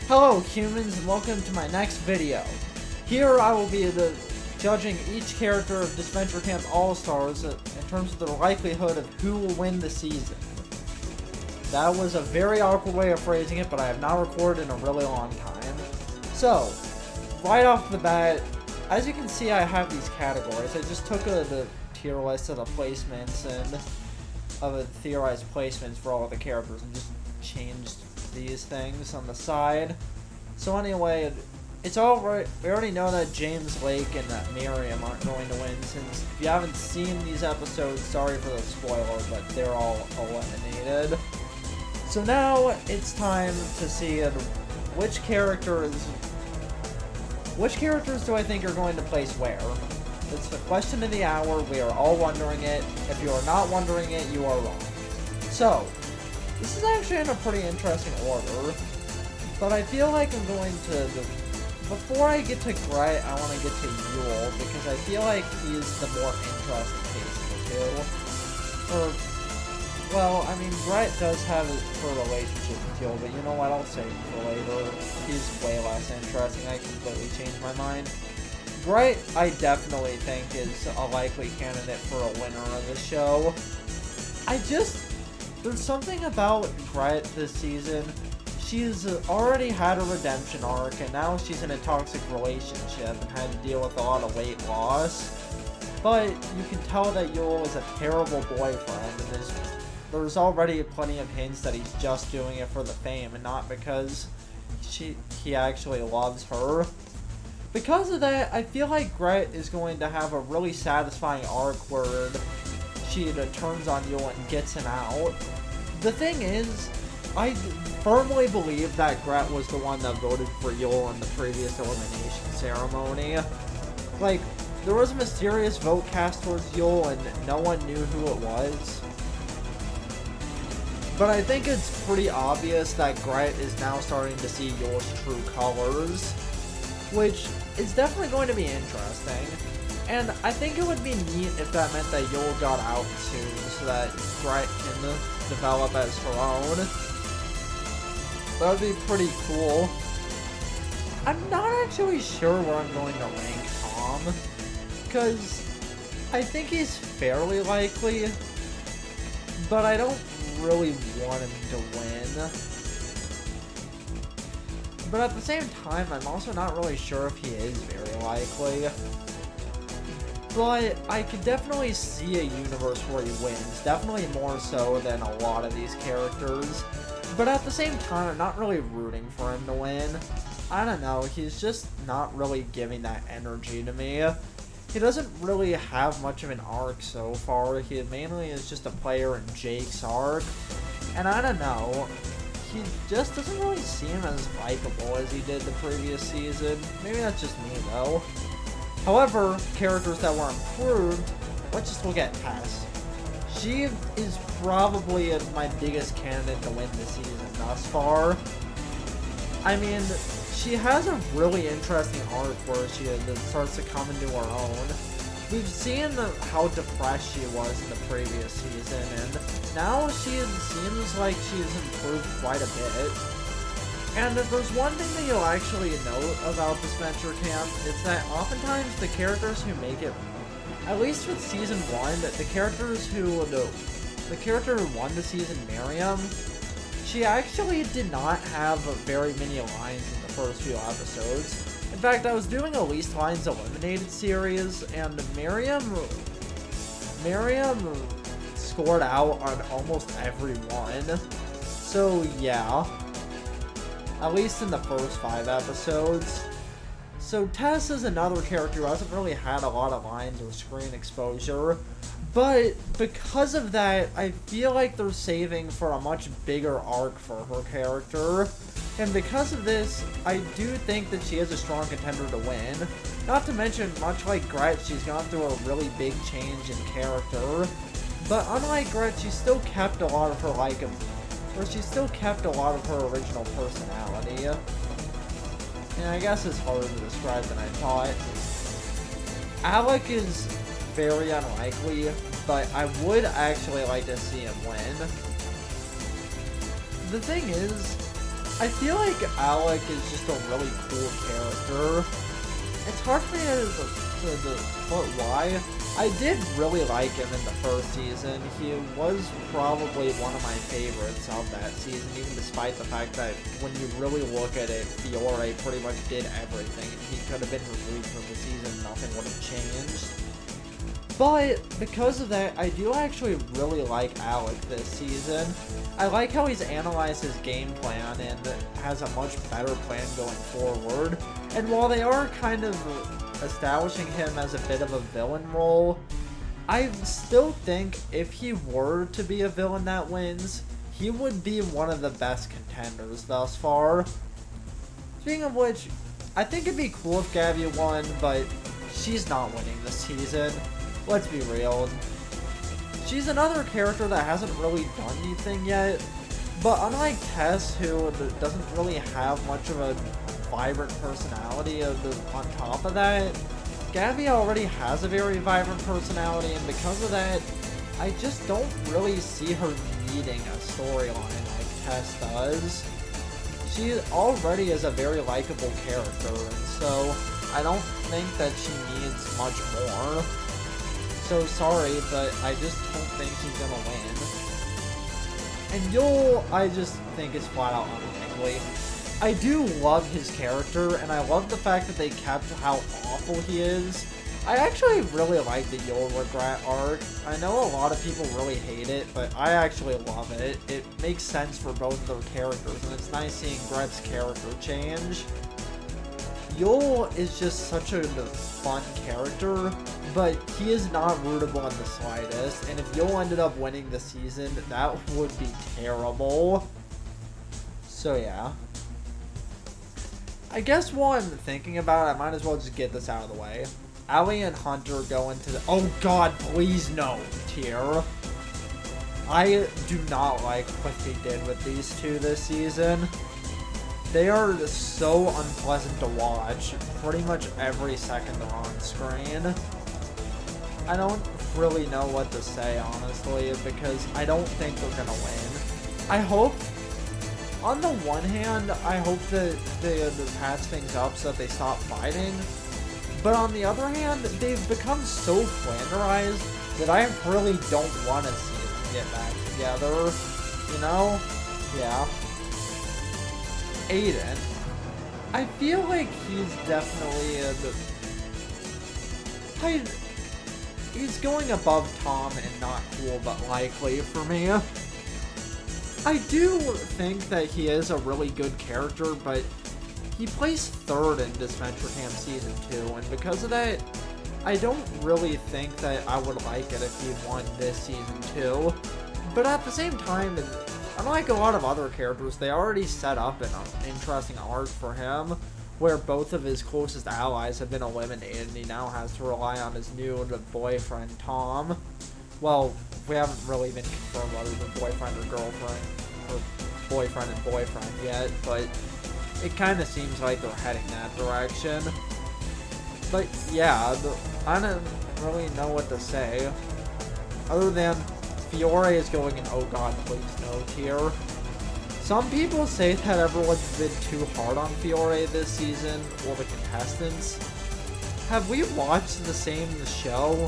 Hello humans and welcome to my next video. Here I will be judging each character of Disventure Camp All-Stars in terms of the likelihood of who will win the season. That was a very awkward way of phrasing it, but I have not recorded in a really long time. So, right off the bat, as you can see I have these categories. I just took the tier list of the placements and of the theorized placements for all of the characters and just changed these things on the side. So anyway, it's all right. We already know that James Lake and that Miriam aren't going to win, since if you haven't seen these episodes, sorry for the spoiler, but they're all eliminated. So now it's time to see which characters do I think are going to place where. It's the question of the hour. We are all wondering it. If you are not wondering it, you are wrong. So, this is actually in a pretty interesting order, but I feel like I'm going to, before I get to Gret, I want to get to Yule, because I feel like he's the more interesting case of the two. Well, I mean, Gret does have her relationship with Yule, but you know what, I'll save it for later. He's way less interesting. I completely changed my mind. Gret, I definitely think, is a likely candidate for a winner of the show. There's something about Gret this season. She's already had a redemption arc, and now she's in a toxic relationship and had to deal with a lot of weight loss. But you can tell that Yule is a terrible boyfriend, and there's already plenty of hints that he's just doing it for the fame and not because he actually loves her. Because of that, I feel like Gret is going to have a really satisfying arc where she turns on Yule and gets him out. The thing is, I firmly believe that Gret was the one that voted for Yule in the previous elimination ceremony. Like, there was a mysterious vote cast towards Yule and no one knew who it was. But I think it's pretty obvious that Gret is now starting to see Yule's true colors, which is definitely going to be interesting. And I think it would be neat if that meant that Yule got out soon so that Gret can develop as her own. That would be pretty cool. I'm not actually sure where I'm going to rank Tom, because I think he's fairly likely, but I don't really want him to win. But at the same time, I'm also not really sure if he is very likely. But I could definitely see a universe where he wins, definitely more so than a lot of these characters. But at the same time, I'm not really rooting for him to win. I don't know, he's just not really giving that energy to me. He doesn't really have much of an arc so far. He mainly is just a player in Jake's arc. And I don't know, he just doesn't really seem as likable as he did the previous season. Maybe that's just me though. However, characters that were improved, let's just look at Tess. She is probably my biggest candidate to win this season thus far. I mean, she has a really interesting arc where she starts to come into her own. We've seen how depressed she was in the previous season, and now she seems like she's improved quite a bit. And if there's one thing that you'll actually note about Disventure Camp, it's that oftentimes the characters who make it, at least with Season 1, the character who won the season, Miriam, she actually did not have very many lines in the first few episodes. In fact, I was doing a least lines eliminated series, and Miriam scored out on almost every one. So yeah. At least in the first 5 episodes. So Tess is another character who hasn't really had a lot of lines or screen exposure, but because of that, I feel like they're saving for a much bigger arc for her character, and because of this, I do think that she is a strong contender to win. Not to mention, much like Gret, she's gone through a really big change in character, but unlike Gret, she still kept a lot of her original personality. And I guess it's harder to describe than I thought. Alec is very unlikely, but I would actually like to see him win. The thing is, I feel like Alec is just a really cool character. It's hard for me to put why. I did really like him in the first season. He was probably one of my favorites of that season, even despite the fact that when you really look at it, Fiore pretty much did everything, and he could have been removed from the season, nothing would have changed. But because of that, I do actually really like Alec this season. I like how he's analyzed his game plan and has a much better plan going forward. And while they are kind of establishing him as a bit of a villain role, I still think if he were to be a villain that wins, he would be one of the best contenders thus far. Speaking of which, I think it'd be cool if Gabby won, but she's not winning this season. Let's be real. She's another character that hasn't really done anything yet, but unlike Tess, who doesn't really have much of a vibrant personality on top of that, Gabby already has a very vibrant personality, and because of that, I just don't really see her needing a storyline like Tess does. She already is a very likable character, and so I don't think that she needs much more. So sorry, but I just don't think she's gonna win. And Yul, I just think is flat out unlikely. I do love his character, and I love the fact that they kept how awful he is. I actually really like the Yul regret arc. I know a lot of people really hate it, but I actually love it. It makes sense for both of their characters, and it's nice seeing Gret's character change. Yul is just such a fun character, but he is not rootable in the slightest, and if Yul ended up winning the season, that would be terrible. So yeah. I guess while I'm thinking about it, I might as well just get this out of the way. Allie and Hunter go into the oh god, please no tier. I do not like what they did with these two this season. They are so unpleasant to watch pretty much every second they're on screen. I don't really know what to say, honestly, because I don't think they're gonna win. I hope, on the one hand, I hope that they patch things up so that they stop fighting. But on the other hand, they've become so flanderized that I really don't want to see them get back together. You know? Yeah. Aiden. I feel like he's definitely he's going above Tom and not cool but likely for me. I do think that he is a really good character, but he placed third in Disventure Camp Season 2, and because of that, I don't really think that I would like it if he won this Season 2. But at the same time, unlike a lot of other characters, they already set up an interesting arc for him, where both of his closest allies have been eliminated, and he now has to rely on his new boyfriend, Tom. Well, we haven't really been confirmed whether they're boyfriend or girlfriend, or boyfriend and boyfriend yet, but it kind of seems like they're heading that direction. But yeah, I don't really know what to say, other than Fiore is going in oh god please no tier. Some people say that everyone's been too hard on Fiore this season, or the contestants. Have we watched the same show?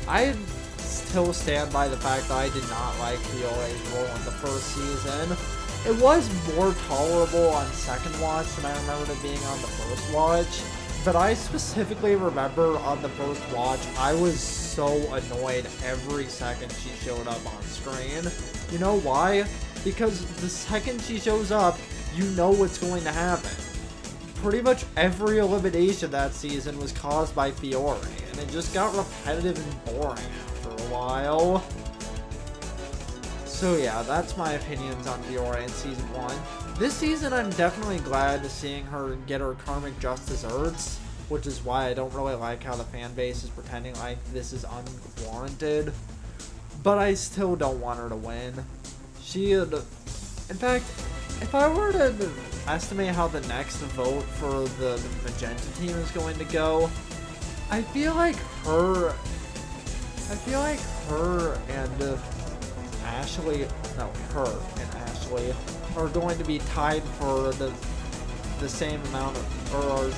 I still stand by the fact that I did not like Fiore's role in the first season. It was more tolerable on second watch than I remembered it being on the first watch, but I specifically remember on the first watch, I was so annoyed every second she showed up on screen. You know why? Because the second she shows up, you know what's going to happen. Pretty much every elimination that season was caused by Fiore, and it just got repetitive and boring after a while. So yeah, that's my opinions on Fiore in Season 1. This season, I'm definitely glad to seeing her get her karmic just desserts, which is why I don't really like how the fan base is pretending like this is unwarranted. But I still don't want her to win. In fact, if I were to estimate how the next vote for the Magenta team is going to go, I feel like her and Ashley, no, her and Ashley are going to be tied for the same amount of, or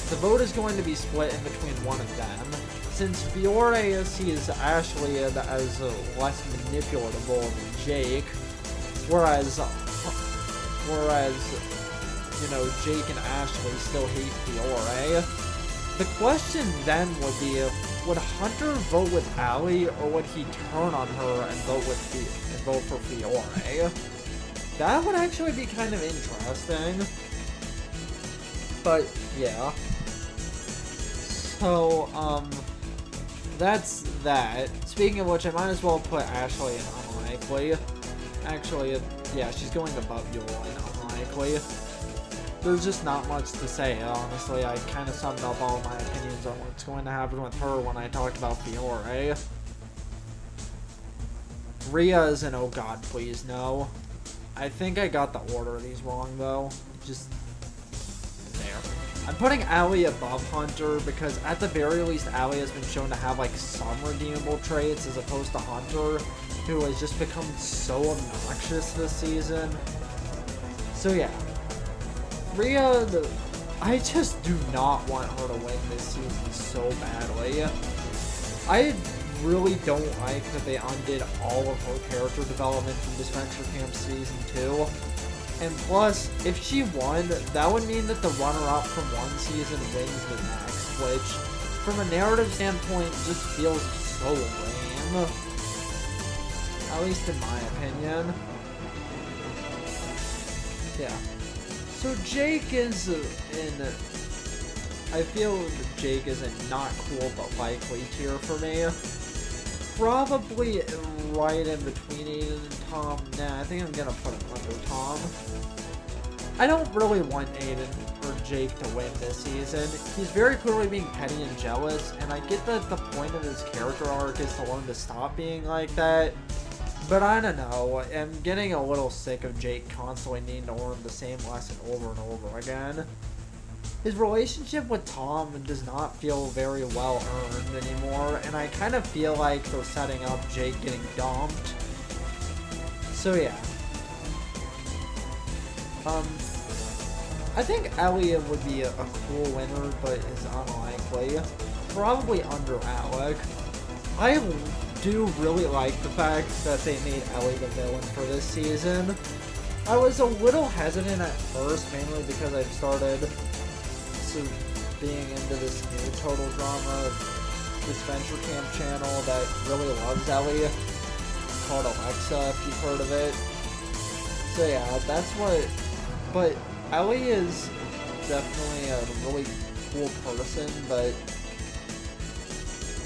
the vote is going to be split in between one of them. Since Fiore sees Ashley as less manipulatable than Jake, whereas you know, Jake and Ashley still hate Fiore. The question then would be, would Hunter vote with Allie, or would he turn on her and vote for Fiore? That would actually be kind of interesting. But yeah. So that's that. Speaking of which, I might as well put Ashley in unlikely. Actually, yeah, she's going above Yule in unlikely. There's just not much to say, honestly. I kind of summed up all my opinions on what's going to happen with her when I talked about Fiore. Rhea is an oh god, please, no. I think I got the order of these wrong, though. Just there. I'm putting Allie above Hunter because, at the very least, Allie has been shown to have, like, some redeemable traits as opposed to Hunter, who has just become so obnoxious this season. So, yeah. Rhea, I just do not want her to win this season so badly. I really don't like that they undid all of her character development from Disventure Camp Season 2. And plus, if she won, that would mean that the runner-up from one season wins the next, which, from a narrative standpoint, just feels so lame. At least in my opinion. Yeah. So Jake is I feel that Jake is in not cool but likely tier for me. Probably right in between Aiden and Tom. Nah, I think I'm gonna put him under Tom. I don't really want Aiden or Jake to win this season. He's very clearly being petty and jealous, and I get that the point of his character arc is to learn to stop being like that. But I don't know, I'm getting a little sick of Jake constantly needing to learn the same lesson over and over again. His relationship with Tom does not feel very well earned anymore, and I kind of feel like they're setting up Jake getting dumped. So yeah. I think Elliot would be a cool winner, but is unlikely. Probably under Alec. I do really like the fact that they made Ellie the villain for this season. I was a little hesitant at first, mainly because I've started being into this new Total Drama Disventure Camp channel that really loves Ellie, called Alexa, if you've heard of it. So yeah, that's what... But Ellie is definitely a really cool person, but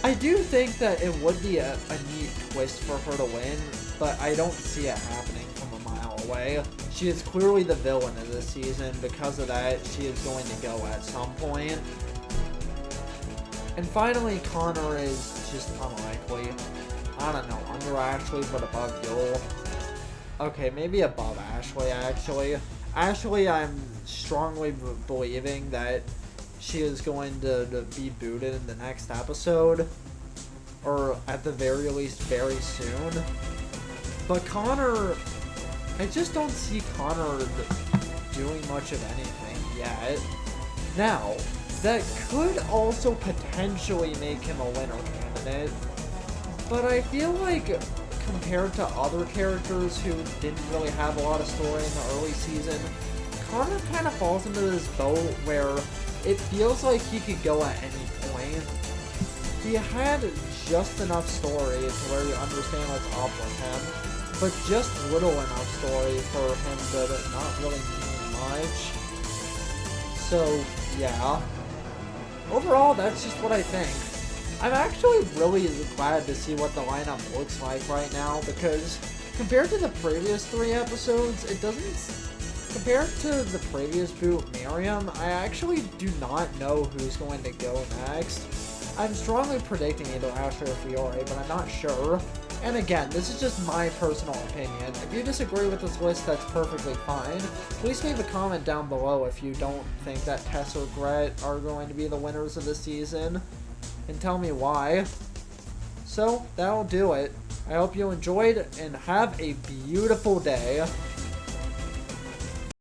I do think that it would be a neat twist for her to win, but I don't see it happening from a mile away. She is clearly the villain of this season. Because of that, she is going to go at some point. And finally, Connor is just unlikely. I don't know, under Ashley, but above Yule. Okay, maybe above Ashley, actually. Ashley, I'm strongly believing that she is going to be booted in the next episode, or at the very least very soon. But Connor, I just don't see Connor doing much of anything yet. Now, that could also potentially make him a winner candidate, but I feel like compared to other characters who didn't really have a lot of story in the early season, Connor kind of falls into this boat where it feels like he could go at any point. He had just enough story to where you understand what's up with him, but just little enough story for him to not really mean much. So, yeah. Overall, that's just what I think. I'm actually really glad to see what the lineup looks like right now, because compared to the previous 3 episodes, it doesn't... Compared to the previous boot, Miriam, I actually do not know who's going to go next. I'm strongly predicting either Ashley or Fiore, but I'm not sure. And again, this is just my personal opinion. If you disagree with this list, that's perfectly fine. Please leave a comment down below if you don't think that Tess or Gret are going to be the winners of the season, and tell me why. So, that'll do it. I hope you enjoyed, and have a beautiful day.